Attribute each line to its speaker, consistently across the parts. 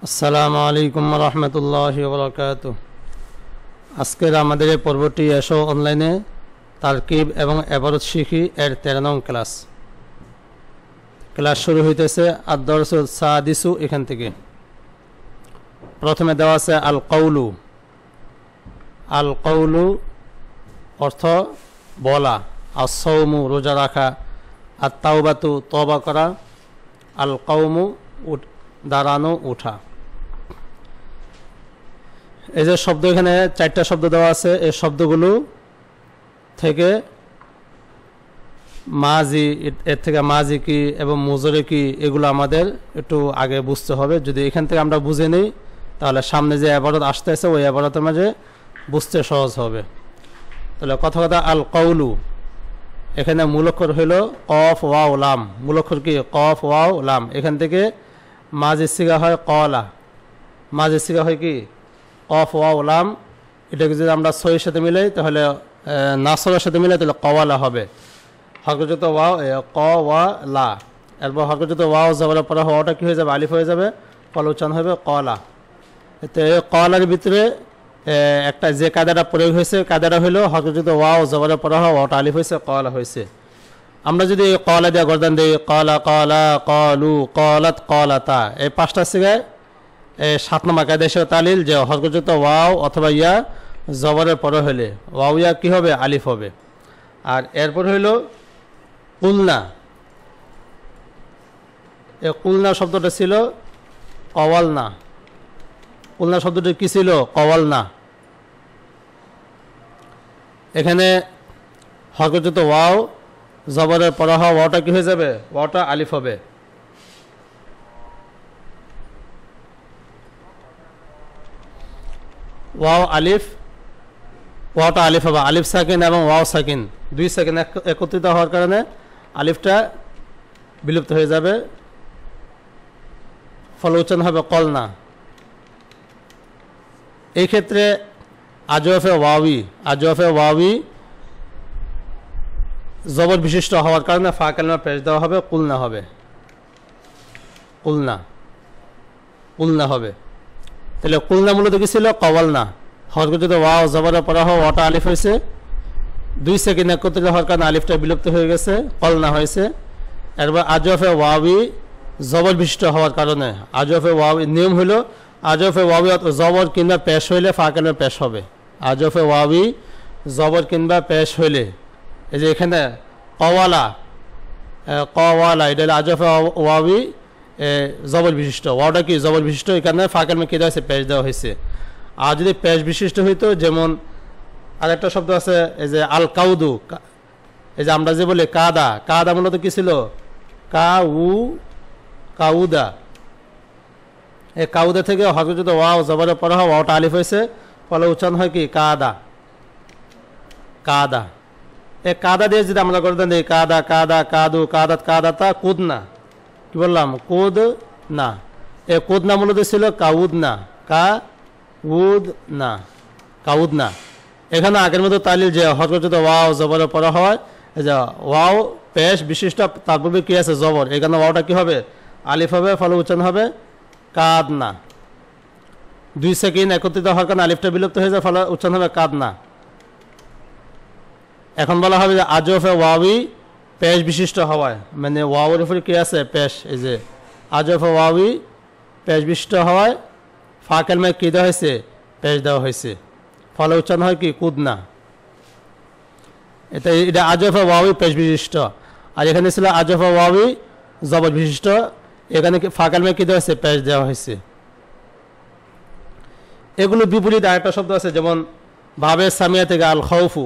Speaker 1: আসসালামু আলাইকুম রহমতুল্লাহি ওয়া বারাকাতুহু। আজকের আমাদের এই পর্বটি এসো অনলাইনে তারকিব এবং এবারত শিখি এর 13 নং ক্লাস শুরু হইতেছে আদ-দারসুস সাদিসু এখান থেকে। প্রথমে দেওয়া আছে আল কওলু। আল কওলু অর্থ বলা, আস-সাওমু রোজা রাখা, আত-তাওবাতু তওবা করা, আল কওমু দাঁড়ানো ওঠা। এই যে শব্দ এখানে 4টা শব্দ দেওয়া আছে, এই শব্দগুলো থেকে মাজি, এর থেকে মাজি কি এবং মুজরে কি এগুলো আমাদের একটু আগে বুঝতে হবে। যদি এখান থেকে আমরা বুঝে নিই তাহলে সামনে যে ইবারত আসতেছে ওই ইবারতের মাঝে বুঝতে সহজ হবে। তাহলে কথা আল কওলু, এখানে মূল অক্ষর হইল কফ ওয়াও লাম। মূল অক্ষর কি কফ ওয়াও লাম। এখান থেকে মাঝে সিগা হয় কলা, মাঝে সিগা হয় কি কফ ওয়াও লাম। এটাকে যদি আমরা সইয়ের সাথে মিলাই তাহলে নাসরের সাথে মিলাই তাহলে কওয়ালা হবে। হরকত ওয়াও ক ওয়া লা, এরপর হরকত ওয়াও জবরের পরে হওয়াটা কি হয়ে যাবে আলিফ হয়ে যাবে, ফলে উচ্চারণ হবে কলা। এতে কলার ভিতরে একটা যে কায়দাটা প্রয়োগ হয়েছে কায়দাটা হইল হরকত ওয়াও জবরের পরে হওয়াটা আলিফ হয়েছে কলা হয়েছে। আমরা যদি কলা দিয়া গর্দান দিই কলা কলা কলু কলাত কলাতা, এই 5টা সিগায় 7 নম্বর কায়দা হিসেবে তালিল যে হরকত ওয়াও অথবা ইয়া জবরের পরে হইলে ওয়াও ইয়া কি হবে আলিফ হবে। আর এরপর হইল কুলনা। এই কুলনা শব্দটা ছিল কওয়ালনা। কুলনা শব্দটি কি ছিল কওয়ালনা। এখানে হরকত ওয়াও জবরের পরে হওয়া ওয়াটা কি হয়ে যাবে, ওয়াটা আলিফ হবে। ওয়াও আলিফ, ওয়াটা আলিফ হবে। আলিফ সাকিন এবং ওয়াও সাকিন 2 সেকেন্ড একত্রিত হওয়ার কারণে আলিফটা বিলুপ্ত হয়ে যাবে, ফলে উচ্চারণ হবে কলনা। এই ক্ষেত্রে আজওয়াফে ওয়াবি, আজওয়াফে ওয়াবি জবর বিশিষ্ট হওয়ার কারণে ফা কালিমা পেশ দেওয়া হবে, কুলনা হবে। কুলনা, কুলনা হবে। তাহলে কুলনা মূলত কি ছিল কওয়ালনা। হরকত ওয়াও জবরের পরে হওয়া ওয়াটা আলিফ হয়েছে, 2 সেকেন্ড একত্রিত হওয়ার কারণে আলিফটা বিলুপ্ত হয়ে গেছে, কলনা হয়েছে। এরপর আজওয়াফে ওয়াবি জবর বিশিষ্ট হওয়ার কারণে আজওয়াফে ওয়াবি নিয়ম হইল আজওয়াফে ওয়াবি জবর কিংবা পেশ হইলে ফা কালিমা পেশ হবে। আজওয়াফে ওয়াবি জবর কিংবা পেশ হইলে, এই যে এখানে কওয়ালা কওয়ালা এটা আজওয়াফে ওয়াবি জবর বিশিষ্ট, ওয়াওটা কি জবর বিশিষ্ট, এখানে ফা কালিমা কি দেওয়া হয়েছে পেশ দেওয়া হয়েছে। আর যদি পেশ বিশিষ্ট হইতো, যেমন আরেকটা শব্দ আছে এই যে আল কাউদু, এই যে আমরা যে বলি কাদা, কাদা মূলত কি ছিল কাউদা। এই কাউদা থেকে হরকত ওয়াও জবরের পরে হওয়া ওয়াওটা আলিফ হয়েছে, ফলে উচ্চারণ হয় কি কাদা। কাদা, এই কাদা দিয়ে যদি আমরা করে দিই কাদা কাদা কাদু কাদাত কাদাতা কুদনা, কি বললাম কুদ না। এই কুদনা মূলত ছিল কাউদনা, কাউদনা, কাউদনা। এখানে আগের মতো তালিল যে হরকত ওয়াও জবরের পরে হয়, এই যে ওয়াও পেশ বিশিষ্ট তার পূর্বে কি আছে জবর, এখানে ওয়াওটা কি হবে আলিফ হবে, ফলে উচ্চারণ হবে কাদনা। 2 সেকেন্ড একত্রিত হওয়ার কারণে আলিফটা বিলুপ্ত হয়ে যায়, ফলে উচ্চারণ হবে কাদনা। এখন বলা হবে যে আজওয়াফে ওয়াবি পেশ বিশিষ্ট হওয়ায়, মানে ওয়াওয়ের উপরে কি আছে পেশ, এই যে আজওয়াফে ওয়াবি পেশ বিশিষ্ট হওয়ায় ফা কালিমায় কি দেওয়া হয়েছে পেশ দেওয়া হয়েছে, ফলে উচ্চারণ হয় কি কুদনা। এটা আজওয়াফে ওয়াবি পেশ বিশিষ্ট। আর এখানে ছিল আজওয়াফে ওয়াবি জবর বিশিষ্ট, এখানে ফা কালিমায় কি দেওয়া হয়েছে পেশ দেওয়া হয়েছে। এগুলো বিপরীত আরেকটা শব্দ আছে, যেমন ভাবে সামিয়া থেকে আল খৌফু,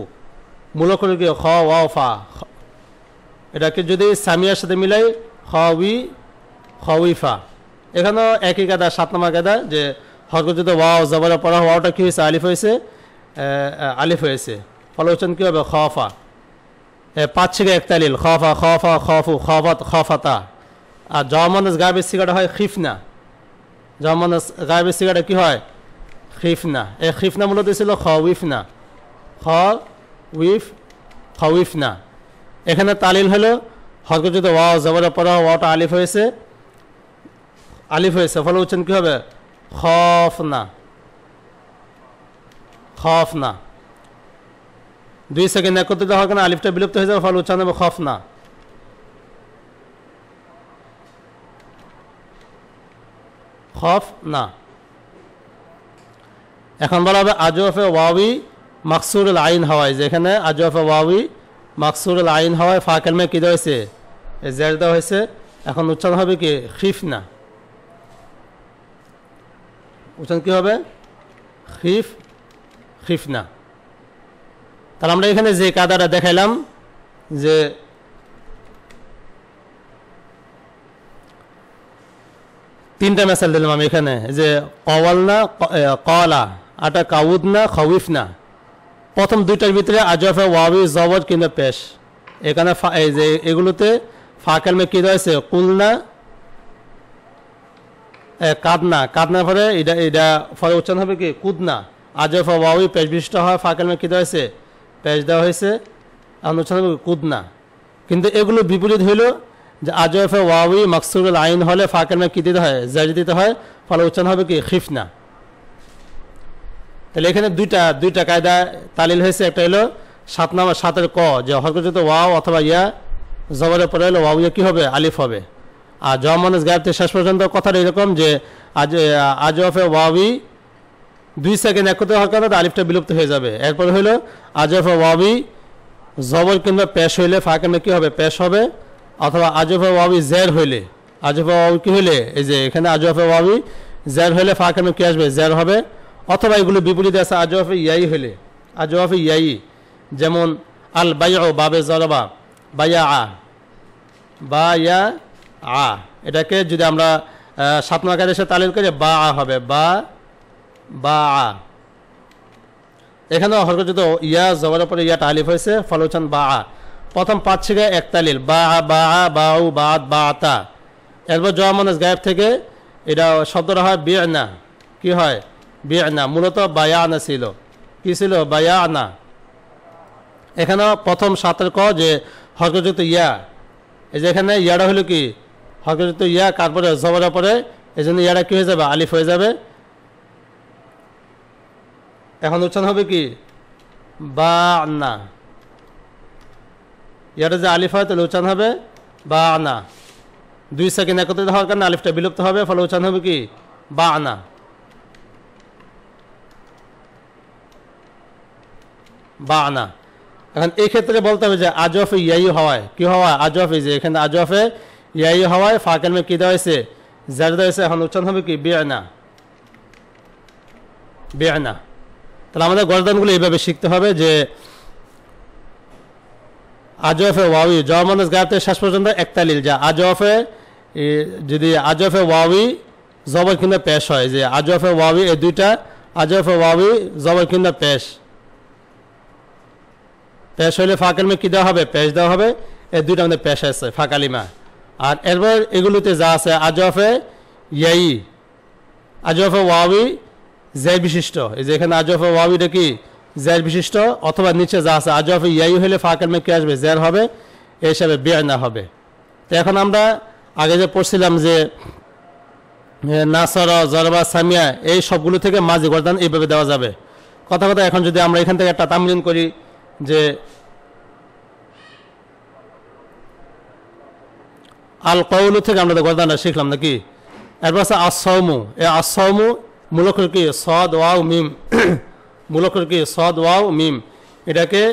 Speaker 1: মূল করে কি খ ওয়াও ফা, এটাকে যদি সামিয়ার সাথে মিলাই খউই খউইফা। এখানেও একই কায়দা 7 নম্বর কায়দা যে হরকত ওয়াও জবরের পরে ওয়াওটা কি হয়েছে আলিফ হয়েছে, আলিফ হয়েছে, ফলে উচ্চারণ কি হবে খফা। 5 থেকে 1 তালিল খফা খফা খফু খফাত খফাতা। আর জওয়ামানাস গায়েবের সিগাটা হয় খিফনা, জওয়ামানাস গায়েবের সিগাটা কি হয় খিফনা। এই খিফনা মূলত ছিল খউইফনা, খউইফনা। এখানে তালিল হলো হরকত ওয়াও জবরের পরে ওয়াওটা আলিফ হয়েছে, ফলে উচ্চারণ কি হবে খফনা, খফনা। 2 সেকেন্ড একত্রিত হওয়ার কারণে আলিফটা বিলুপ্ত হয়ে যাবে, ফলে উচ্চারণ হবে খফনা। খফনা। এখন বলা হবে আজওয়াফে ওয়াবি মাকসুরুল আইন হওয়ায়, যেখানে আজওয়াফে ওয়াবি মাকসুরুল আইন হওয়ায় ফা কালমে কি দেওয়া হয়েছে, জের দেওয়া হয়েছে। এখন উচ্চারণ হবে কি খিফনা, উচ্চারণ কি হবে খিফনা। তাহলে আমরা এখানে যে কায়দাটা দেখাইলাম যে তিনটা মেসাল দিলাম আমি এখানে, যে কওয়ালনা, কলা, আটা কাউদনা, খউফনা। প্রথম দুইটার ভিতরে আজওয়াফে ওয়াবি জবর কিংবা পেশ, এখানে এই যে এগুলোতে ফা কালমে কি রয়েছে, কুলনা, কাদনা, কাদনা পরে এটা পরে উচ্চারণ হবে কি কুদনা। আজওয়াফে ওয়াবি পেশ বিশিষ্ট হয়, ফা কালমে কি রয়েছে, পেশ দেওয়া হয়েছে, এখন উচ্চারণ হবে কুদনা। কিন্তু এগুলো বিপরীত হইল যে আজওয়াফে ওয়াবি মাকসুরুল আইন হলে ফা কালমে কি দিতে হয়, জারি দিতে হয়, ফলে উচ্চারণ হবে কি খিফনা। তাহলে এখানে দুইটা কায়দা তালিল হয়েছে। একটা হলো 7 নম্বর 7-এর ক, যে হরকত ওয়াও অথবা ইয়া জবরের পরে হলো ওয়াও ইয়া কি হবে, আলিফ হবে। আর জমানস গায়েব থেকে শেষ পর্যন্ত কথাটা এরকম যে আজওয়াফে ওয়াবি 2 সেকেন্ড একত্রিত হওয়ার কারণে আলিফটা বিলুপ্ত হয়ে যাবে। এরপরে হলো আজওয়াফে ওয়াবি জবর কিংবা পেশ হইলে ফা কালমে কি হবে, পেশ হবে। অথবা আজওয়াফে ওয়াবি জের হইলে, আজওয়াফে ওয়াবি কি হইলে, এই যে এখানে আজওয়াফে ওয়াবি জের হইলে ফা কালমে কি আসবে, জের হবে। অথবা এগুলো বিপরীত আছে আজওয়াফে ইয়াই হইলে, আজওয়াফে ইয়াই, যেমন আল বাইউ বাবে জরবা, বায়া আ, বা ইয়া আ, এটাকে যদি আমরা 7 নম্বর কায়দার সাথে তালিল করি বা আ হবে, বা আ। এখানেও হরকত ইয়া জবরের পরে ইয়াটা আলিফ হয়েছে, ফলে উচ্চারণ বা আ। প্রথম 5 থেকে এক তালিল, বা আ, বা আ, বাউ, বাত, বাতা। এরপর জমানস গায়েব থেকে এটা শব্দটা হয় বিয়না, কি হয়, বিয়না। মূলত বায়ানা ছিল, কি ছিল, বায়ানা। এখানেও প্রথম 7-এর ক, যে হরকত ইয়া, এই যে এখানে ইয়াটা হলো কি হরকত ইয়া, তারপরে জবরের পরে, এই জন্য ইয়াটা কি হয়ে যাবে, আলিফ হয়ে যাবে। এখন উচ্চারণ হবে কি বা না, ইয়াটা যে আলিফ হয় তাহলে উচ্চারণ হবে বা না। 2 সেকেন্ড একত্রিত হওয়ার কারণে আলিফটা বিলুপ্ত হবে, ফলে উচ্চারণ হবে কি বা না, বা না। এখন এই ক্ষেত্রে বলতে হবে যে আজওয়াফে ইয়াই হওয়ায় কি হওয়া, আজওয়াফে, যে এখানে আজওয়াফে ইয়াই হওয়ায় ফা কালমে কি দেওয়া হয়েছে, জার দেওয়া হয়েছে। এখন উচ্চারণ হবে কি বিয়না, বিয়না। তাহলে আমাদের গর্দানগুলো এইভাবে শিখতে হবে যে আজওয়াফে ওয়াবি জমানস গায়েব থেকে শেষ পর্যন্ত এক তালিল, যা আজওয়াফে, যদি আজওয়াফে ওয়াবি জবর কিংবা পেশ হয়, যে আজওয়াফে ওয়াবি এই দুইটা, আজওয়াফে ওয়াবি জবর কিংবা পেশ, পেশ হইলে ফা কালমে কি দেওয়া হবে, পেশ দেওয়া হবে। এই দুইটা আমাদের পেশ আছে ফা কালিমা। আর এরপর এগুলোতে যা আছে আজওয়াফে ইয়াই, আজওয়াফে ওয়াবি জের বিশিষ্ট, এই যে এখানে আজওয়াফে ওয়াবিটা কি জের বিশিষ্ট, অথবা নিচে যা আছে আজওয়াফে ইয়াই হইলে ফা কালমে কি আসবে, জের হবে, এই হিসাবে বিয়না হবে। তো এখন আমরা আগে যে পড়ছিলাম যে নাসরা, জরবা, সামিয়া, এই সবগুলো থেকে মাঝি গর্দান এইভাবে দেওয়া যাবে। কথা এখন যদি আমরা এখান থেকে একটা তামরিন করি, যে আল কওলু থেকে আমরা গর্দানটা শিখলাম নাকি। এরপর আছে আসসাউমু, এই আসসাউমু মূলক কি সদ ওয়াও মিম, মূলক কি সদ ওয়াও মিম। এটাকে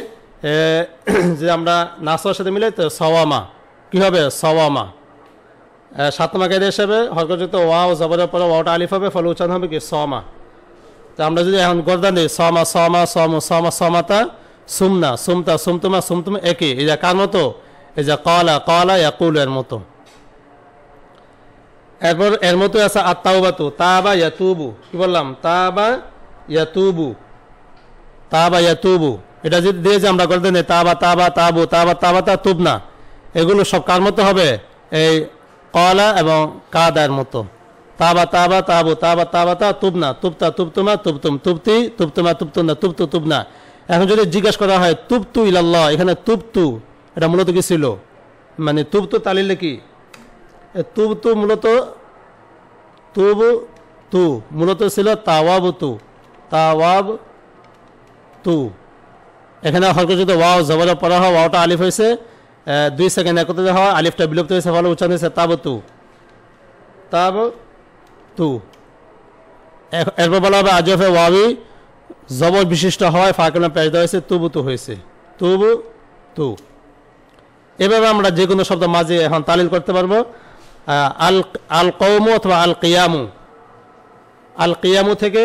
Speaker 1: যে আমরা নাসর সাথে মিলে তো সওয়ামা, কি হবে, সওয়ামা। 7 নম্বর কায়দা হিসাবে হরকতযুক্ত ওয়াও জবরের পরে ওয়াওটা আলিফ হবে, ফলে উচ্চারণ হবে কি সমা। তো আমরা যদি এখন গর্দান দিই সমা, সমা, সমু, সমা, সমাতা, সুমনা, সুমতা, সুমতুমা, সুমতুম, একই। এই যে কার মতো, এই যে কলা, কলা, ইয়াকুল, এর মতো। এরপর এর মতো আছে আত্তাওবাতু, তাবা ইয়াতুবু, কি বললাম, তাবা ইয়াতুবু, তাবা ইয়াতুবু। এটা যদি দিয়ে যে আমরা গর্দান দিই তাবা, তাবা, তাবু, তাবা, তাবাতা, তুবনা, এগুলো সব কার মতো হবে, এই কলা এবং কাদার মতো। তাবা, তাবা, তাবু, তাবা, তাবাতা, তুবনা, তুবতা, তুবতুমা, তুবতুম, তুবতি, তুবতুমা, তুবতুনা, তুবতু, তুবনা। এখন যদি জিজ্ঞাসা করা হয় তুবতু ইলাল্লাহ, এখানে তুবতু এটা মূলত কি ছিল, মানে তুবতু তালিলে কি, তুবতু মূলত তুবু তু মূলত ছিল তাওয়াব তু, তাওয়াব তু। এখানে হরকত যদি ওয়াও জবরে পড়া হয়, ওয়াওটা আলিফ হয়েছে, 2 সেকেন্ড একত্রিত হওয়া, আলিফটা বিলুপ্ত হয়েছে, ফলে উচ্চারণ হয়েছে তাব তু, তাব তু। এরপর বলা হবে আজফে ওয়াবি জবর বিশিষ্ট হওয়ায় ফাঁকনা পেশ দেওয়া হয়েছে, তুবু তু হয়েছে, তুবু তু। এভাবে আমরা যে কোনো শব্দ মাঝে এখন তালিল করতে পারবো। আল আল কৌমু অথবা আল কিয়ামু, আল কিয়ামু থেকে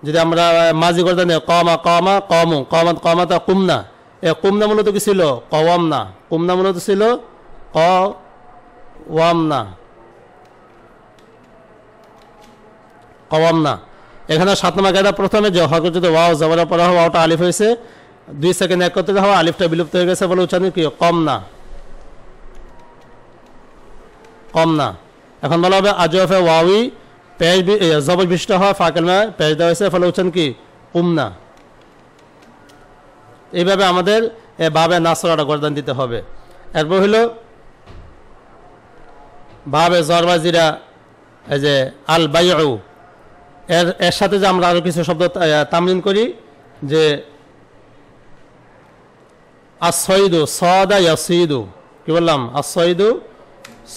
Speaker 1: যদি আমরা মাঝি করতে নেই কমা কমা কমু, কমাত কমাতা কুমনা, এ কুমনা মূলত কি ছিল কওয়ামনা, কুমনা মূলত ছিল কওয়ামনা, কওয়ামনা। এখানে 7 নম্বর কায়দা প্রথমে যে হরকত যদি ওয়াও জবরা পড়া হয়, ওয়াওটা আলিফ হয়েছে, 2 সেকেন্ড একত্রিত হওয়া, আলিফটা বিলুপ্ত হয়ে গেছে, বলে উচ্চারণ কি কমনা, কমনা। এখন বলা হবে আজফে ওয়াবি পেশ জবর বিশিষ্ট হয়, ফাঁকেলমা পেশ দেওয়া হয়েছে, ফলে উচ্চারণ কি কুমনা। এইভাবে আমাদের বাবে নাসরাটা গর্দান দিতে হবে। এরপর হলো বাবে জরবাজিরা, এই যে আল বাইউ, এর সাথে যে আমরা আরো কিছু শব্দ তামরিন করি, যে আসইদু সদা ইয়াসিদু, কি বললাম আসইদু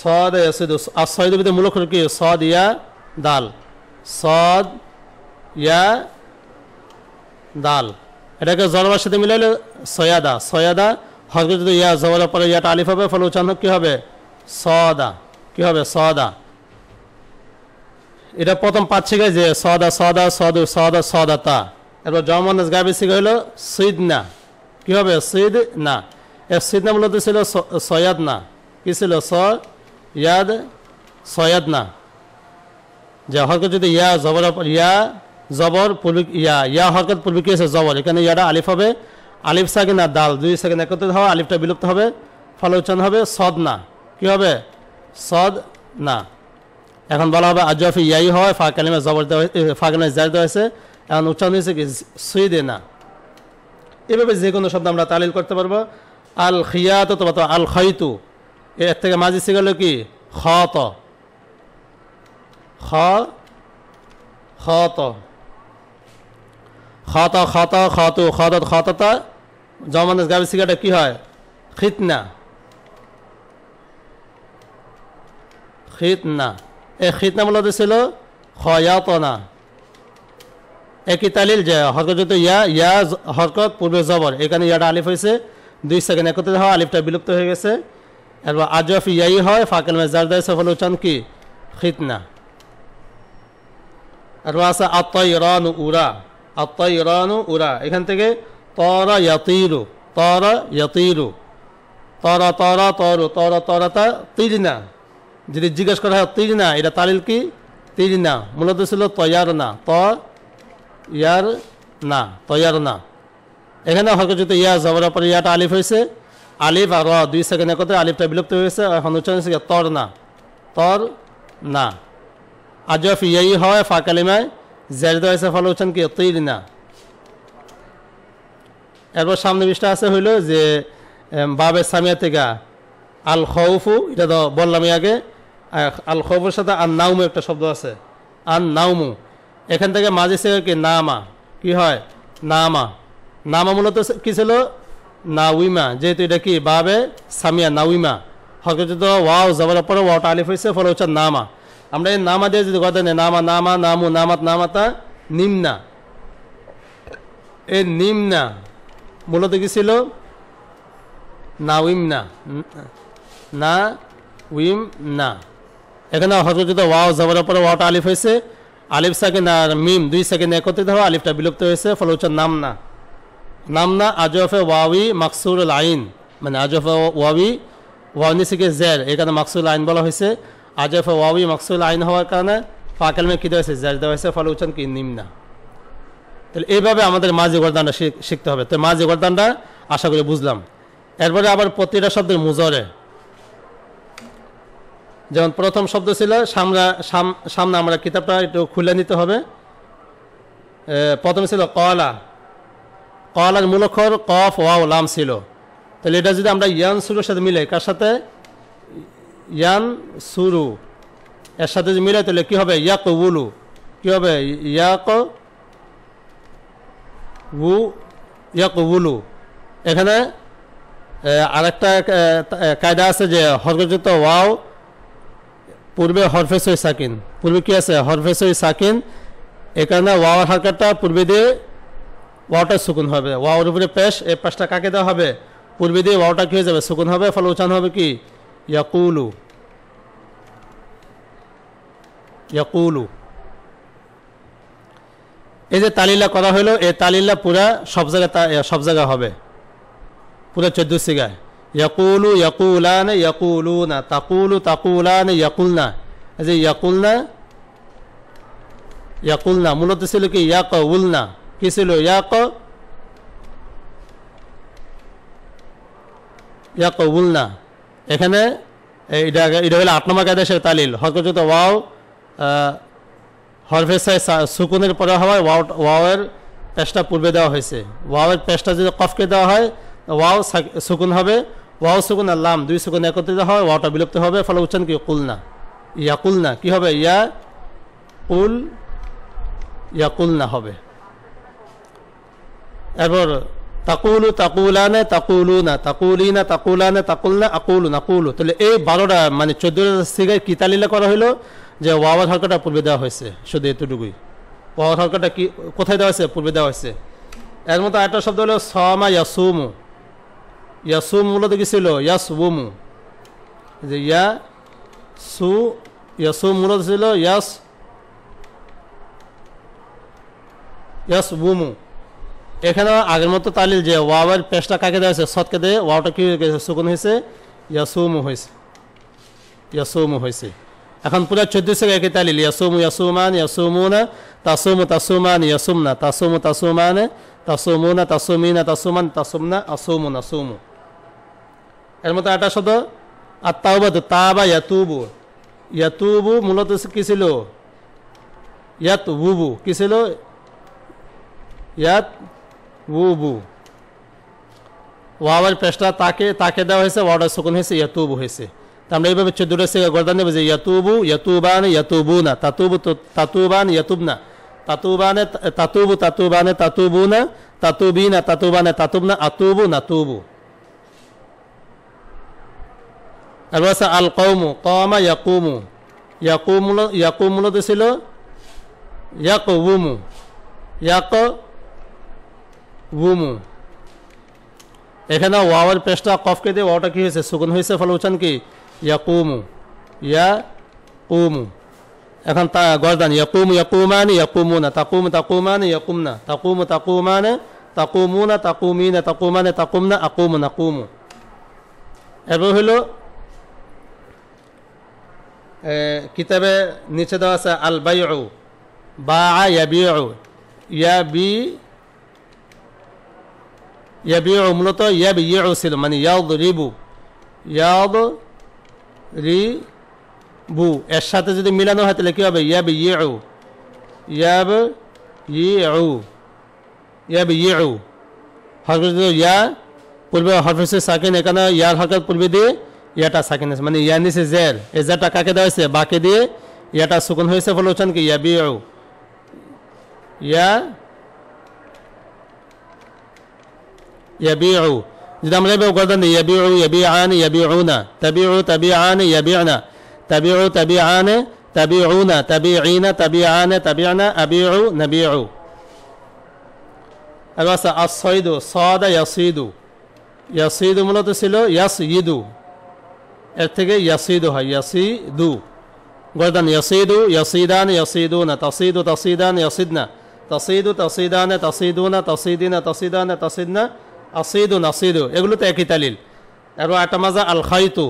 Speaker 1: সদা ইয়াসিদু, আসইদু বিতে মূল অক্ষর কি সদ ইয়া দাল, সদ ইয়া দাল, এটাকে জরবার সাথে মিলাইলে সয়াদা, সয়াদা হরকত যদি ইয়া জবরের পরে ইয়াটা আলিফ হবে, ফলে উচ্চারণ কি হবে সদা, কি হবে সদা। এটা প্রথম 5 শিখায় যে সদা সদা সদু সদা সদাতা। এরপর জমানাস গাবি শিখা হলো সিদনা, কি হবে সিদ না, এর সিদনা মূলত ছিল সয়াদ না, কি ছিল সয়াদ, সয়াদ না। যে হরকত যদি ইয়া জবর, ইয়া জবর পূর্বিক, ইয়া হরকত পূর্বিক কি আছে জবর, এখানে ইয়াটা আলিফ হবে, আলিফ সাকিন আর দাল 2 সেকেন্ড একত্রিত হওয়া, আলিফটা বিলুপ্ত হবে, ফলে উচ্চারণ হবে সদ না, কি হবে সদ না। এখন বলা হবে আজফি ইয়াই হয়, ফা কালিমা জবর দেওয়া, ফা কালিমা জার দেওয়া হয়েছে, এখন উচ্চারণ হয়েছে কি সুইদে না। এভাবে যে কোনো শব্দ আমরা তালিল করতে পারবো। আল খিয়াত অথবা আল খৈতু, এর থেকে মাঝি শিখে গেল কি খত, খত খত খত খতু খত খততা, জমানাস গাবি শিখাটা কি হয় খিতনা, খিতনা। এই খিতনা মূলত ছিল খয়াতনা। একই তালিল যে হরকত যত ইয়া হরকত পূর্বে জবর, এখানে ইয়াটা আলিফ হয়েছে, 2 সেকেন্ড একত্রিত হওয়া, আলিফটা বিলুপ্ত হয়ে গেছে, এরপর আজফ ইয়াই হয়, ফাঁকেল মেজার দেয়, ফলে উচ্চারণ কি খিতনা। এরপর আছে আত্তাইরানু উরা, আত্তাইরানু উরা, এখান থেকে তরা ইয়াতিরু, তরা ইয়াতিরু, তরা তরা তরু, তরা তরাতা তিরনা। যদি জিজ্ঞেস করা হয় তিরনা, এটা তালিল কি তিরনা, মূলত ছিল তয়ার না, ইয়ার না, তয়ার না। এখানে হয়তো যদি ইয়া জবরের পরে ইয়াটা আলিফ হয়েছে, আলিফ আর 2 সেকেন্ড একত্রে আলিফটা বিলুপ্ত হয়েছে, এখন উচ্চারণ হচ্ছে তর না, তর না। আজফ ইয়াই হয়, ফা কালিমায় জের দেওয়া হয়েছে, ফলে উচ্চারণ কি তিরনা। এরপর সামনে বিষটা আছে হইল যে বাবে সামিয়া থেকে আল খৌফু, এটা তো বললামই আগে। আল খৌফের সাথে আন নাউমু একটা শব্দ আছে, আন নাউমু, এখান থেকে মাঝে সে কি নামা, কি হয় নামা, নামা মূলত কি ছিল নাউইমা, যেহেতু এটা কি বাবে সামিয়া নাউইমা, হরকত ওয়াও জবরের পরে ওয়াওটা আলিফ হয়েছে, ফলে হচ্ছে নামা। আমরা এই নামা দিয়ে যদি কথা নেই নামা নামা নামু নামাত নামাতা নিম্না, এই নিম্না মূলত কি ছিল নাউইমনা, না উইম না। এখানে হরকত ওয়াও জবরের পরে ওয়াওটা আলিফ হয়েছে, আলিফ সাকিন আর মিম 2 সেকেন্ড একত্রিত হওয়া, আলিফটা বিলুপ্ত হয়েছে, ফলে হচ্ছে নামনা, নামনা। আজফে ওয়াবি মাকসুরুল আইন, মানে আজফে ওয়াবি ওয়াও নিচে জের, এখানে মাকসুরুল আইন বলা হয়েছে। আজফে ওয়াবি মাকসুরুল আইন হওয়ার কারণে ফা কালিমা কি দেওয়া হয়েছে জের দেওয়া হয়েছে, ফলে উচ্চারণ কি নিম্না। তাহলে এইভাবে আমাদের মাঝি গর্দানটা শিখতে হবে। তো মাঝি গর্দানটা আশা করি বুঝলাম। এরপরে আবার প্রতিটা শব্দের মুজরে, যেমন প্রথম শব্দ ছিল সামনে আমরা কিতাবটা একটু খুলে নিতে হবে। প্রথমে ছিল কলা, কলার মূল অক্ষর কফ ওয়াও লাম ছিল। তাহলে এটা যদি আমরা ইয়ান সুরুর সাথে মিলাই, কার সাথে ইয়ান সুরু, এর সাথে যদি মিলাই তাহলে কি হবে ইয়াকুবুলু, কি হবে ইয়াকউলু। এখানে আরেকটা কায়দা আছে যে হরকতযুক্ত ওয়াও পূর্বে হরফে সই সাকিন, পূর্বে কি আছে হরফে সই সাকিন, এখানে ওয়াওয়ার হারকাতটা পূর্বে দিয়ে ওয়াওটা সুকুন হবে, ওয়াওর উপরে পেশ, এই পেশটা কাকে দেওয়া হবে পূর্বে দিয়ে ওয়াওটা কি হয়ে যাবে সুকুন হবে, ফলে উচ্চারণ হবে কি ইয়াকুলু ইয়াকুলু। এই যে তালিলা করা হলো, এই তালিলা পুরা সব জায়গায় হবে, পুরা 14 সিগায়। ইয়াকুলু ইয়াকুলানে ইয়াকুলুনা, তাকুলু তাকুলানে ইয়াকুলনা। এই যে ইয়াকুলনা ইয়াকুলনা মূলত ছিল কি ইয়াকউলনা, কি ছিল ইয়াকউলনা। এখানে এটা হলো 8 নম্বর কায়দা সে তালিল। হরকতযুক্ত ওয়াও হরফে সুকুনের পরে হওয়ায় ওয়াওয়ের পেশটা পূর্বে দেওয়া হয়েছে, ওয়াওয়ের পেশটা যদি কফকে দেওয়া হয় ওয়াও সুকুন হবে, ওয়াও সুকুন আর লাম 2 সুকুন একত্রিত হয়, ওয়াওটা বিলুপ্ত হবে, ফলে উচ্চারণ কি কুলনা ইয়াকুলনা, কি হবে ইয়াকুলনা হবে। এরপর তাকুলু তাকুলানে তাকুলুনা, তাকুলিনা তাকুলানে তাকুলনা, আকুলু নাকুলু। তাহলে এই 12টা মানে 14 সিগায় কি তালিলা করা হলো যে ওয়াওয়ার হরকতটা পূর্বে দেওয়া হয়েছে, শুধু এতটুকুই। ওয়াওয়ার হরকতটা কি কোথায় দেওয়া হয়েছে পূর্বে দেওয়া হয়েছে। এর মতো একটা শব্দ হলো সামা ইয়াসুমু, ইয়াসুম মূলত কি ছিল ইয়াসউমু, যে ইয়াসুম মূলত ছিল ইয়াসউমু। এখানে আগের মতো তালিল যে ওয়াওয়ের পেশটা কাকে দেওয়া হয়েছে সৎকে দিয়ে ওয়াওটা কি সুকুন হয়েছে ইয়াসুমু হয়েছে। এখন পুরো 14 থেকে একই তালিল ইয়াসুমু ইয়াসুমান ইয়াসুমুনা, তাসুমু তাসুমান ইয়াসুমনা, তাসুমু তাসুমানে তাসুমুনা, তাসুমিনা তাসুমান তাসুমনা, আসুমু নাসুমু। এর মতো একটা শব্দ আত-তাওবাতু, তাবা ইয়াতুবু, ইয়াতুবু মূলত কি ছিল ইয়াতউবু, কি ছিল ইয়াতউবু। ওয়াওয়ের পেশটা তাকে দেওয়া হয়েছে, ওয়াওটা সুকুন হয়েছে, ইয়াতুবু হয়েছে। তা আমরা এইভাবে 14টা থেকে গর্দান দেবো যে ইয়াতুবু ইয়াতুবান ইয়াতুবুনা, তাতুবু তাতুবান ইয়াতুবনা, তাতুবানে তাতুবু তাতুবানে তাতুবুনা, তাতুবিনা তাতুবানে তাতুবনা, আতুবু নাতুবু। এরপর আছে আল কওমু, কামা ইয়াকুমু, ইয়াকুম মূলত ছিল ইয়াকউমু, এখানে ওয়াওয়ের পেশটা কফকে দিয়ে ওয়াওটা কি হয়েছে সুকুন হয়েছে, ফলে উচ্চারণ কি ইয়াকুমু। এখন গর্দান ইয়াকুমু ইয়াকুমানি ইয়াকুমুনা, তাকুমু তাকুমানি ইয়াকুমনা, তাকুমু তাকুমানে তাকুমুনা, তাকুমিনা তাকুমানে তাকুমনা, আকুমু নাকুমু। এরপর হইল কিতাবে নিচে দেওয়া আছে আল বাইউ, বাআ ইয়াবিউ, ইয়াবিউ মূলত ইয়াবিউ ছিল মানে ইয়াদরিবু, এর সাথে যদি মিলানো হয় তাহলে কি হবে ইয়াবিউ। হরকত ইয়া পূর্বে হরফে সাকিন, এখানে ইয়ার হরকত পূর্বে দিয়ে ইয়াটা সাকিন আছে, মানে ইয়া নিচে জের, এই জেরটা কাকে দেওয়া হয়েছে বাকে দিয়ে, ইয়াটা সুকুন হয়েছে, ফলে উচ্চারণ কি ইয়াবিউ। যদি আমরা এভাবে গর্দান দিই ইয়াবিউ ইয়াবিআন ইয়াবিউনা, তাবিউ তাবিআন ইয়াবিউনা, তাবিউ তাবিআন তাবিউনা, তাবিঈনা তাবিআন তাবিউনা, আবিউ নাবিউ। এবার আছে আসসাইদু, সাদা ইয়াসিদু, ইয়াসিদু মূলত ছিল ইয়াসইদু, এর থেকে ইয়াসিদু হয় ইয়াসিদু। গর্দান ইয়াসিদু ইয়াসিদান ইয়াসিদুনা, তাসিদু তাসিদান ইয়াসিদনা, তাসিদু তাসিদানে তাসিদুনা, তাসিদিনা তাসিদানে তাসিদনা, আসিদু নাসিদু, এগুলো তো একই তালিল। আর একটা মাজা আল খাইতু,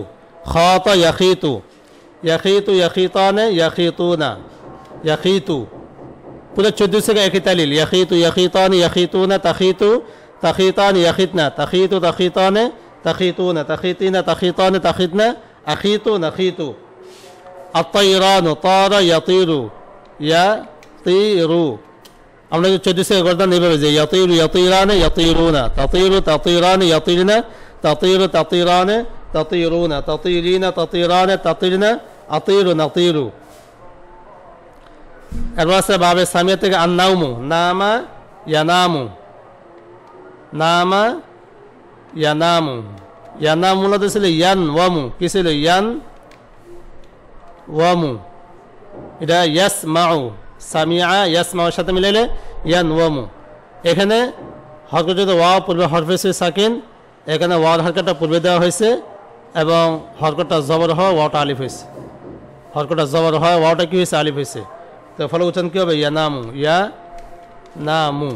Speaker 1: খাতা ইয়াখিতু, ইয়াখিতু ইয়াখিতানে ইয়াখিতুনা, ইয়াখিতু পুরো 14 থেকে একই তালিল। ইয়াখিতু ইয়াখিতানে ইয়াখিতুনা, তাখিতু তাখিতানে ইয়াখিতনা, তাখিতু তাখিতানে তাখিতুনা, তাখিতিনা তাখিতানে তাখিতনা, আখিতু নাখিতু। আত-তাইরানু, তারা ইয়াতিরু, ইয়াতিরু। আমরা 14 থেকে গর্দান এইভাবে যে ইয়াতিরু ইয়াতিরানে ইয়াতিরুনা, তাতিরু তাতিরানে ইয়াতিরনা, তাতিরু তাতিরানে তাতিরুনা, তাতিরিনা তাতিরানে তাতিরনা, আতিরু নাতিরু। এরপর আছে বাবে সামিয়া থেকে আন্নাউমু, নামা ইয়ানামু, নামা ইয়ানামু, ইয়ানাম মূলত ছিল ইয়ান ওয়ামু, কি ছিল ইয়ান ওয়ামু, এটা ইয়াস মাউ, সামিয়া ইয়াস মাউর সাথে মিলাইলে ইয়ান ওয়ামু। এখানে হরকত যদি ওয়াও পূর্বে হরফে সাকিন, এখানে ওয়ার হরকতটা পূর্বে দেওয়া হয়েছে এবং হরকতটা জবর হয়, ওয়াওটা আলিফ হয়েছে। হরকতটা জবর হয়, ওয়াওটা কি হয়েছে, আলিফ হয়েছে। তো ফলে উচ্চারণ কী হবে, ইয়া নামু, ইয়া নামু।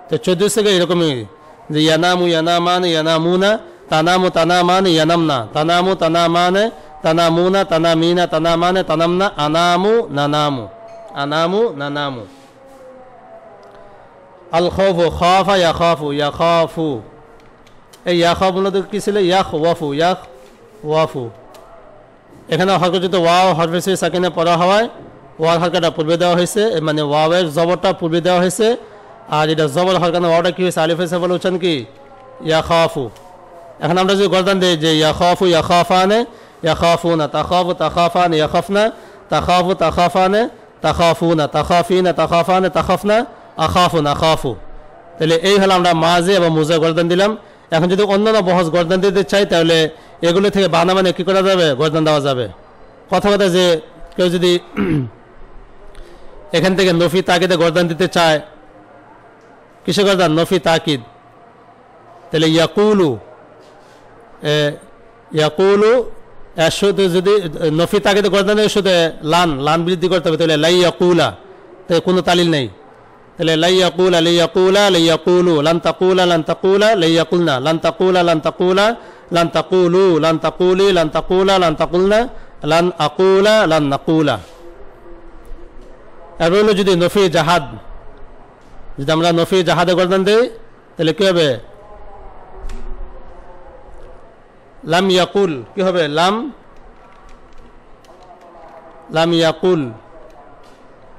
Speaker 1: তো 14 থেকে এরকমই যে ইয়ানামু ইয়ানামান ইয়ানামুনা, তানামু তানামান ইয়ানামনা, তানামু তানামানে তানামুনা তানামিনা তানামানে তানামনা, আনামু নানামু, আনামু নানামু। আল খৌফু, খাফা ইয়াখাফু, ইয়াখাফু, এই ইয়াখাফু মূলত কি ছিল, ইয়াখ ওয়াফু, ইয়াখ ওয়াফু। এখানে হরকত যদি ওয়াও হরফে সাকিনে পড়া হয়, ওয়ার হরকতটা পূর্বে দেওয়া হয়েছে, মানে ওয়াওয়ের জবরটা পূর্বে দেওয়া হয়েছে, আর এটা জবর হরকানে ওয়াওটা কি হয়েছে, আলিফ হয়েছে, বলে উচ্চারণ কি, ইয়াখাফু। এখন আমরা যদি গর্দান দিই যে ইয়াখাফু ইয়াখাফানে ইয়াখাফুনা, তাখাফু তাখাফানে ইয়াখাফনা, তাখাফু তাখাফানে তাখাফুনা, তাখাফিনা তাখাফানে তাখাফনা, আখাফুন আখাফু। তাহলে এই হলো আমরা মাঝে এবং মুজা গর্দান দিলাম। এখন যদি অন্যান্য বহজ গর্দান দিতে চাই, তাহলে এগুলো থেকে বানা মানে কী করা যাবে, গর্দান দেওয়া যাবে। কথা যে কেউ যদি এখান থেকে নফি তাকিদে গর্দান দিতে চায়, কিসে গর্দান, নফি তাকিদ, তাহলে ইয়াকুলু, ইয়াকুলু এর সাথে যদি নফি তাকিদে গর্দান দেয়, সাথে লান, লান বৃদ্ধি করতে হবে, তাহলে লাই ইয়াকুলা, তাই কোনো তালিল নেই। তাহলে লাই ইয়াকুলা লাই ইয়াকুলা লাই ইয়াকুলু, লান তাকুলা লান তাকুলা লাই ইয়াকুলনা, লান তাকুলা লান তাকুলা লান তাকুলু, লান তাকুলি লান তাকুলা লান তাকুলনা, লান আকুলা লান নাকুলা। এর হলো যদি নফি জাহাদ, যদি আমরা নফি জাহাদে গর্দান দিই, তাহলে কি হবে, লাম ইয়াকুল, কি হবে, লাম, লাম ইয়াকুল,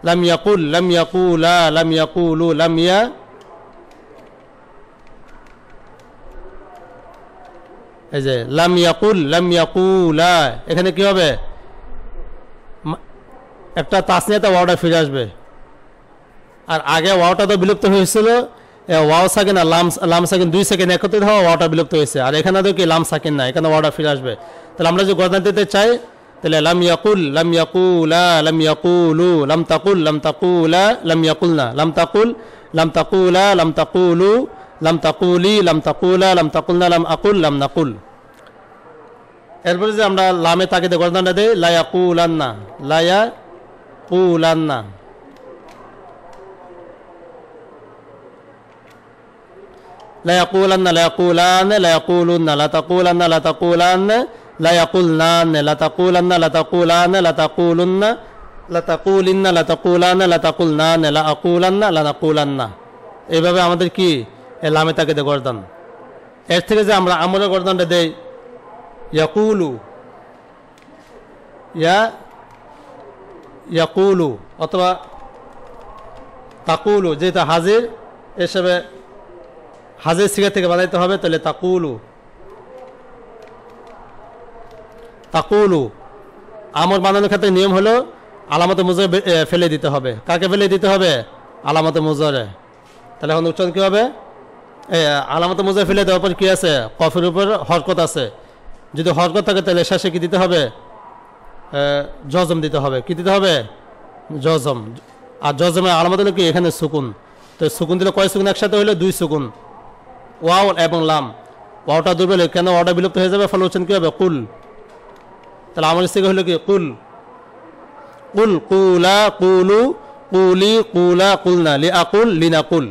Speaker 1: লাম ইয়াকুল, লাম ইয়াকুলা, লাম ইয়াকুলু, লাম ইয়া, এই যে লাম ইয়াকুল, লাম ইয়াকুলা, এখানে কি হবে, একটা তাসনিয়াতে ওয়াওটা ফিরে আসবে। আর আগে ওয়াওটা তো বিলুপ্ত হয়েছিল, ওয়াও সাকিন আর লাম সাকিন 2 সেকেন্ড একত্রিত হওয়া ওয়াওটা বিলুপ্ত হয়েছে, আর এখানে তো কি লাম সাকিন না, এখানে ওয়াওটা ফিরে আসবে। তাহলে আমরা যদি গর্দান দিতে চাই, তাহলে লাম ইয়াকুল লাম ইয়াকুলা লাম ইয়াকুলু, লাম তাকুল লাম তাকুলা লাম ইয়াকুলনা, লাম তাকুল লাম তাকুলা লাম তাকুলু, লাম তাকুলি লাম তাকুলা লাম তাকুলনা, লাম আকুল লাম নাকুল। এরপরে যে আমরা লামে তাকিদে গর্দানটা দেই, লা ইয়াকুলান্না, লা ইয়াকুলান্না, লা ইয়াকুলান্না লা ইয়াকুলান্না লা ইয়াকুলুন্না, লা তাকুলান্না লা তাকুলান্না লা ইয়াকুলনান্না, লা তাকুলান্না লা তাকুলান্না লা তাকুলুন্না, লা তাকুলিন্না লা তাকুলান্না লা তাকুলনান্না, লা আকুলান্না লা নাকুলান্না। এইভাবে আমাদের কি লামে তাকিদে গর্দান। এর থেকে যে আমরা আমলের গর্দানটা দেই, ইয়াকুলু, ইয়াকুলু অথবা তাকুলু, যেটা হাজির এসবে হাজির সিগা থেকে বানাইতে হবে, তাহলে তাকুলু, তাকুলু। আমর বানানোর ক্ষেত্রে নিয়ম হলো আলামতে মুজরে ফেলে দিতে হবে। কাকে ফেলে দিতে হবে, আলামতে মুজরে। তাহলে এখন উচ্চারণ কী হবে, আলামতে মুজরে ফেলে দেওয়ার পর কী আছে, কফের উপর হরকত আছে। যদি হরকত থাকে তাহলে শেষে কি দিতে হবে, জজম দিতে হবে। কি দিতে হবে, জজম। আর জজমের আলামত হলো কি, এখানে সুকুন। তো সুকুন দিলে কয় সুকুন একসাথে হইলো, 2 সুকুন, ওয়াও এবং লাম। ওয়াওটা দুর্বল, কেন ওয়াওটা বিলুপ্ত হয়ে যাবে, ফলে উচ্চারণ কী হবে, কুল। তাহলে আমার থেকে হলো কি, কুল, কুল, কুলা কুলু কুলি কুলা কুলনা, লি আকুল লিনা কুল।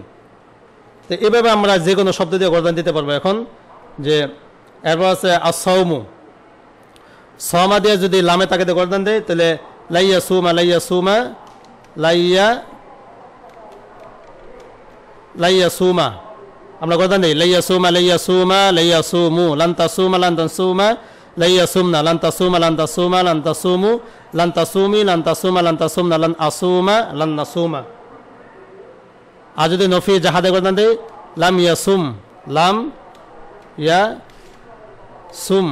Speaker 1: তো এইভাবে আমরা যে কোনো শব্দ দিয়ে গর্দান দিতে পারবো। এখন যে এরপর আছে আসৌমু, সমা দিয়ে যদি লামে তাকে গর্দান দেয়, তাহলে লাইয়া সুমা লাইয়া সুমা লাইয়া লাইয়া সুমা, আমরা গর্দান দিই লাইয়া সুমা লাইয়া সুমা লাইয়া সুমু, লান্তা সুমা লান্তা সুমা লাইয়া Sumana, LANSA Suma LANSA Suma LANSA সুমু, LANSA Sumi LANSA Suma LANSA Sumana, লান আসুমা লান্না সুমা। আর যদি নফি জাহাদে গর্দান দেয়, লাম ইয়া সুম, লাম ইয়া সুম,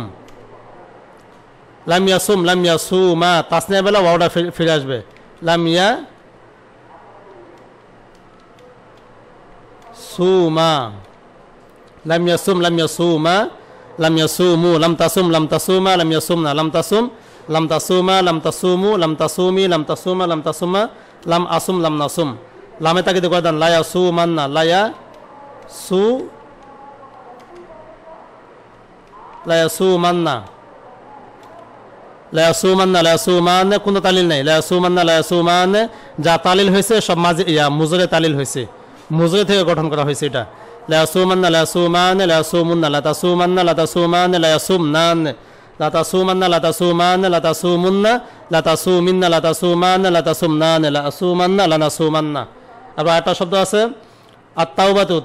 Speaker 1: লাম ইয়া সুম লাম ইয়া সুমা, তাসনিয়া বেলা ওয়াওটা ফিরে আসবে। লামিয়া সুমা লাম ইয়াসুম লাম ইয়াসুমা লাম ইয়াসুমু লাম তাসুম লাম তাসুমা লাম ইয়াসুমনা লাম তাসুম লাম তাসুমা লাম তাসুমু লাম তাসুমি লাম তাসুমা লাম তাসুমা লাম আসুম লাম নাসুম লামে তাকিদ করে দেন লা ইয়াসুমান্না লা ইয়াসুমান্না লা ইয়াসুমান কোনো তালিল নাই লা ইয়াসুমান যা তালিল হয়েছে সব মাঝে মুজরে তালিল হয়েছে মুজরে থেকে গঠন করা হয়েছে এটা লা ইয়াসুমান লা ইয়াসুমুন্না লা তাসুমান লা ইয়াসুমনান লা তাসুমান্না লা তাসুমিন্না লা তাসুমান লা তাসুমনান লা আসুমান্না লা নাসুমান্না। আর একটা শব্দ আছে আত-তাওবাতু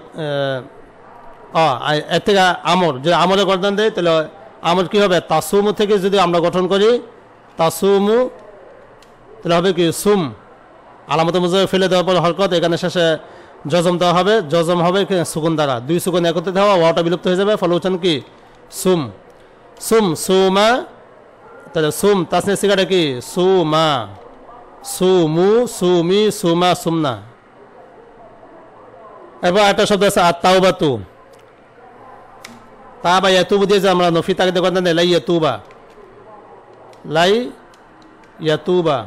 Speaker 1: এর থেকে আমর যদি আমরে গঠন দেয় তাহলে আমর কি হবে তাসুমু থেকে যদি আমরা গঠন করি তাসুমু তাহলে হবে কি সুম আলামত মুজাফফর ফেলে দেওয়ার পর হরকত এখানে শেষে জজম দেওয়া হবে জজম হবে সুকুন দ্বারা দুই সুকুন একত্রিত হওয়া ওয়াটা বিলুপ্ত হয়ে যাবে ফলে উচ্চারণ কি সুম সুমা তাহলে সুম তাসনিয়া সিগাটা কি সুমা সুমু সুমি সুমা সুমনা। এবার একটা শব্দ আছে আত-তাওবাতু তা বা ইয়াতুবু দিয়ে যে আমরা নফি তাকে দেখতে দেন লাই ইয়াতুবা লাই ইয়াতুবা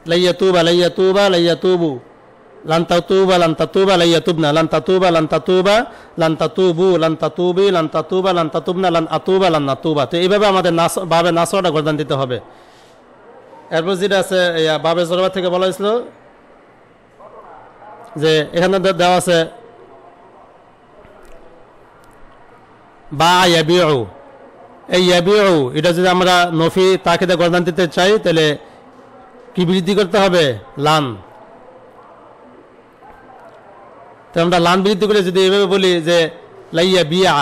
Speaker 1: লাই ইয়াতুবা লাই ইয়াতুবা লাই ইয়াতুবু লান তাতুবা লান তাতুবা লাই ইয়াতুবনা লান তাতুবা লান তাতুবা লান তাতুবু লান তাতুবি লান তাতুবা লান তাতুবনা লান আতুবা লান নাতুবা। তো এইভাবে আমাদের বাবে নাসওয়াটা গর্দান দিতে হবে। এরপর যেটা আছে বাবে জরবা থেকে বলা হয়েছিল যে এখানে দেওয়া আছে বা ইয়াবিউ এই ইয়াবিউ এটা যদি আমরা নফি তাকিদে গর্দান দিতে চাই তাহলে কি বৃদ্ধি করতে হবে লান। তো আমরা লান বৃদ্ধি করে যদি এভাবে বলি যে লাইয়া বিয়া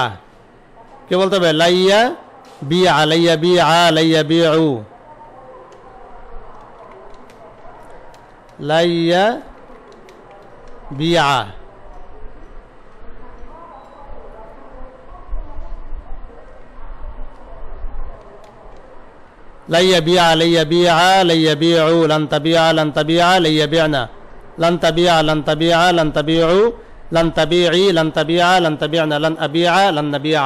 Speaker 1: কে বলতে হবে লাইয়া বিয়া লাইয়া বিয়া লাইয়া বিউ লাইয়া বিয়া লাইয়া বিয়া লাইয়া বিয়া লাইয়া বিউ লান তাবিয়া লান তাবিয়া লাইয়া বিয়ানা লান তাবিয়া লান তাবিয়া লান তাবিউ লান তাবিই লান তাবিয়া লান তাবিয়ানা লান আবিয়া লান নাবিয়া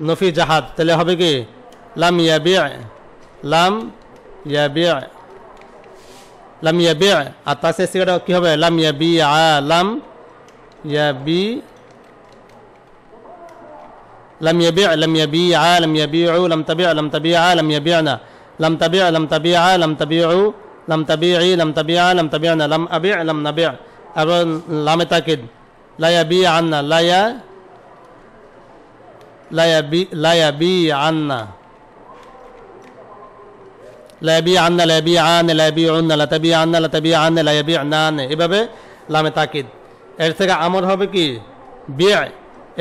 Speaker 1: নফি জাহাদ তাহলে হবে কি লাম ইয়াবি লাম ইয়াবি লাম ইয়াবি আর তার শেষ থেকে কি হবে লাম ইয়াবি লাম ইয়াবি لم يبيع لم يبيع لم يبيعوا لم تبيع لم تبيع لم يبيعنا لم تبيع لم تبيع لم تبيعوا لم تبيعي لم تبيع لم تبيعنا لم أبيع لم نبيع أبا لام تأكيد لا يبيعنا لا يبيعنا لا يبيعنا لا يبيعان لا يبيعن لا تبيعنا لا تبيعن لا يبيعنان এভাবে লামে তাকিদ। এর থেকে আমর হবে কি বিয়া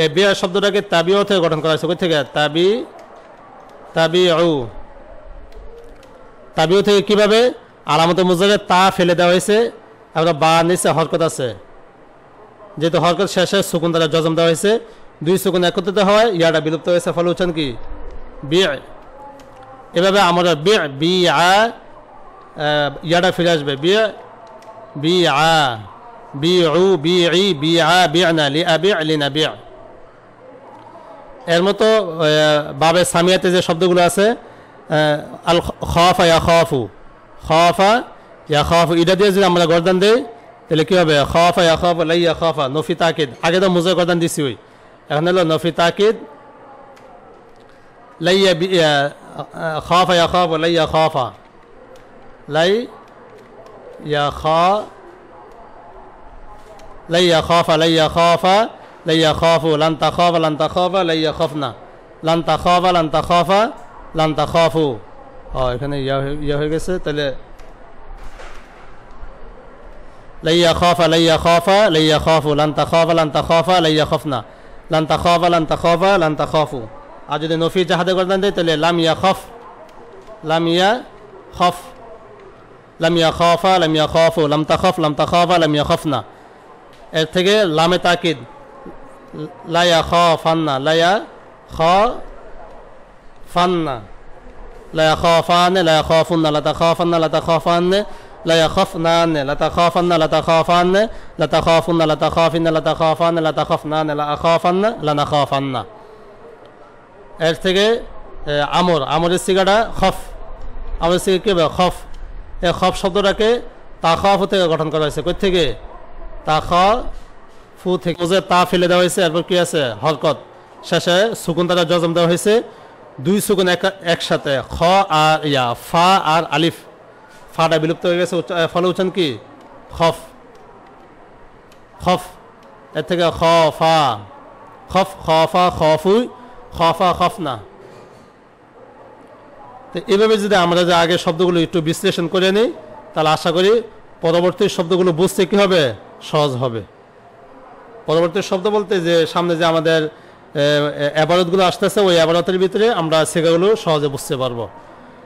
Speaker 1: এই বিয়া শব্দটাকে তাবিউ থেকে গঠন করা হয়েছে কই থেকে তাবিউ থেকে কিভাবে আলামত মুজারে তা ফেলে দেওয়া হয়েছে আমরা বা নিচে হরকত আছে যেহেতু হরকত শেষে সুকুন দ্বারা জজম দেওয়া হয়েছে দুই সুকুন একত্রিত হয় ইয়াটা বিলুপ্ত হয়েছে ফলে উচ্চারণ কি বিয়া। এভাবে আমরা বিয়া ইয়াটা ফিরে আসবে বিয়া বিউ বিই বিআ বিআনা লিআবি' লিনাবি'। এর মতো বাবে সামিয়াতে যে শব্দগুলো আছে আল খাফা ইয়াখাফু এটা দিয়ে যদি আমরা গর্দান দেই তাহলে কি হবে খাফা ইয়াখাফু লা ইয়াখাফা নফি তাকিদ আগে তো মুজে গর্দান দিছি ওই এখন হলো নফি তাকিদ লা খাফা ইয়াখাফু লা ইয়াখাফা লা ইয়াখাফা লা ইয়াখাফা لا يخافوا لن تخاف لن تخاف لا يخافنا لن تخاف لن تخاف لن تخافوا এখানে ইয়া হয়ে গেছে তাহলে لا يخاف لا يخاف لا يخافوا لن تخاف لن تخاف لا يخافنا لن تخاف لن تخاف لن تخافوا। আর যদি নফি জাহাদে গর্দান দেয় তাহলে লাম ইয়াখাফ লাম ইয়াখাফ লাম ইয়াখাফা লাম ইয়াখাফু লাম তাখাফ লাম তাখাফা লাম ইয়াখাফনা। এর থেকে লামে তাকিদ লা ইয়াখাফান্না লা ইয়াখাফান্না লা ইয়াখাফান লা ইয়াখাফুন লা তাখাফান লা তাখাফান লা ইয়াখাফনান লা তাখাফান লা তাখাফান লা তাখাফুন লা তাখাফিন লা তাখাফান লা তাখাফনান লা আখাফান লা নাখাফান। এর থেকে আমরের সিগাটা খফ, আমরের সিগা কি হবে খফ। এই খফ শব্দটাকে তাখাফু থেকে গঠন করা হয়েছে। কই থেকে? তাখাফু থেকে। তা ফেলে দেওয়া হয়েছে, এরপর কি আছে হরকত, শেষে সুকুন দ্বারা জজম দেওয়া হয়েছে। দুই সুকুন একসাথে, খ আর ফা আর আলিফ, ফাটা বিলুপ্ত হয়ে গেছে, ফলে উচ্চারণ কি খফ। খফ এর থেকে খ ফা, খফ খফা খফুই খফা খফনা। তো এইভাবে যদি আমরা যে আগে শব্দগুলো একটু বিশ্লেষণ করে নিই, তাহলে আশা করি পরবর্তী শব্দগুলো বুঝতে কী হবে, সহজ হবে। পরবর্তী শব্দ বলতে যে সামনে যে আমাদের এবারতগুলো আসতেছে, ওই এবারতের ভিতরে আমরা সেগুলো সহজে বুঝতে পারবো।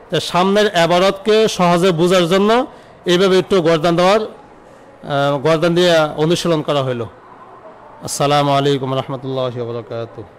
Speaker 1: তো সামনের এবারতকে সহজে বোঝার জন্য এইভাবে একটু গর্দান দিয়ে অনুশীলন করা হলো। আসসালামু আলাইকুম রহমতুল্লাহি ওয়া বারাকাতুহু।